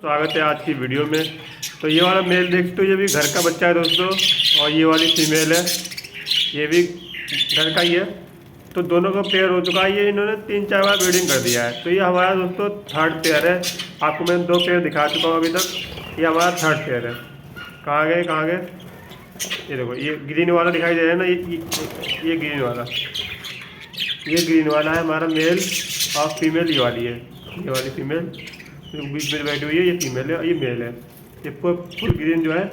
स्वागत है आज की वीडियो में। तो ये वाला मेल देखते हो, ये भी घर का बच्चा है दोस्तों, और ये वाली फीमेल है, ये भी घर का ही है। तो दोनों का पेयर हो चुका है, ये इन्होंने 3-4 बार ब्रीडिंग कर दिया है। तो ये हमारा दोस्तों थर्ड पेयर है। आपको मैं 2 पेयर दिखा चुका हूँ अभी तक, ये हमारा थर्ड पेयर है। कहाँ गए कहाँ गए, ये देखो, ये ग्रीन वाला दिखाई दे रहा है ना, ये ग्रीन वाला, ये ग्रीन वाला है हमारा मेल, और फीमेल ये वाली है, ये वाली फीमेल बीच में बैठी हुई है, ये फीमेल है और ये मेल है। ये फुल ग्रीन जो है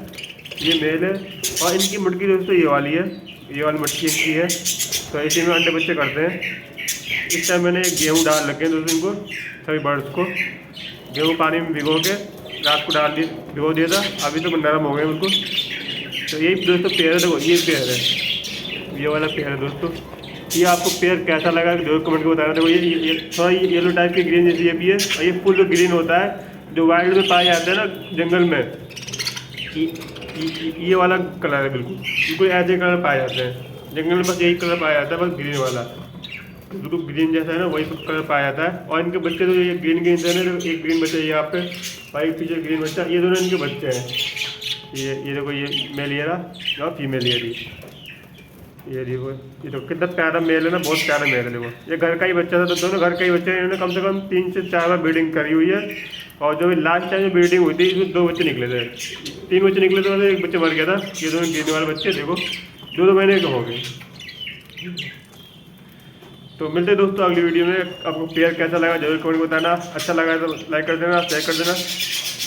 ये मेल है, और इनकी मुटकी दोस्तों ये वाली है, ये वाली मटकी इनकी है। तो इसी में अंडे बच्चे करते हैं। इस टाइम मैंने गेहूँ डाल रखे हैं दोस्तों इनको, सभी बर्ड्स को गेहूँ पानी में भिगो के रात को भिगो दिया था, अभी तो नरम हो गए बिल्कुल। तो यही दोस्तों पेयर है, देखो ये पेयर है, ये वाला पेयर है दोस्तों। ये आपको पेयर कैसा लगा जरूर कमेंट में बताना। देखो ये थोड़ा येलो टाइप की ग्रीन जैसी ये भी है, और ये फुल ग्रीन होता है जो वाइल्ड में पाए जाते हैं ना जंगल में, ये वाला कलर है, बिल्कुल बिल्कुल ऐसे कलर पाए जाते हैं जंगल में, बस यही कलर पाया जाता है, बस ग्रीन वाला, बिल्कुल ग्रीन जैसा है ना वही कलर पाया जाता है। और इनके बच्चे तो ये ग्रीन ग्रीन है ना, एक ग्रीन बच्चा यहाँ पे, वाइट पीछे ग्रीन बच्चा, ये दोनों इनके बच्चे हैं। ये देखो, ये मेल ये रहा और फीमेल ये रही, ये देखो, ये तो कितना प्यारा मेल है ना, बहुत प्यारा मेल है। देखो ये घर का ही बच्चा था, तो दोनों घर का ही बच्चे हैं। इन्होंने कम से कम 3 से 4 बार ब्रीडिंग करी हुई है, और जो लास्ट टाइम जो ब्रीडिंग हुई थी इसमें 2 बच्चे निकले थे, 3 बच्चे निकले थे, मतलब एक बच्चा मर गया था। ये दोनों गिरने वाले बच्चे देखो 2-2 महीने के हो गए। तो मिलते हैं दोस्तों अगली वीडियो में। आपको पेयर कैसा लगा जरूर कमेंट बताना, अच्छा लगा तो लाइक कर देना, शेयर कर देना।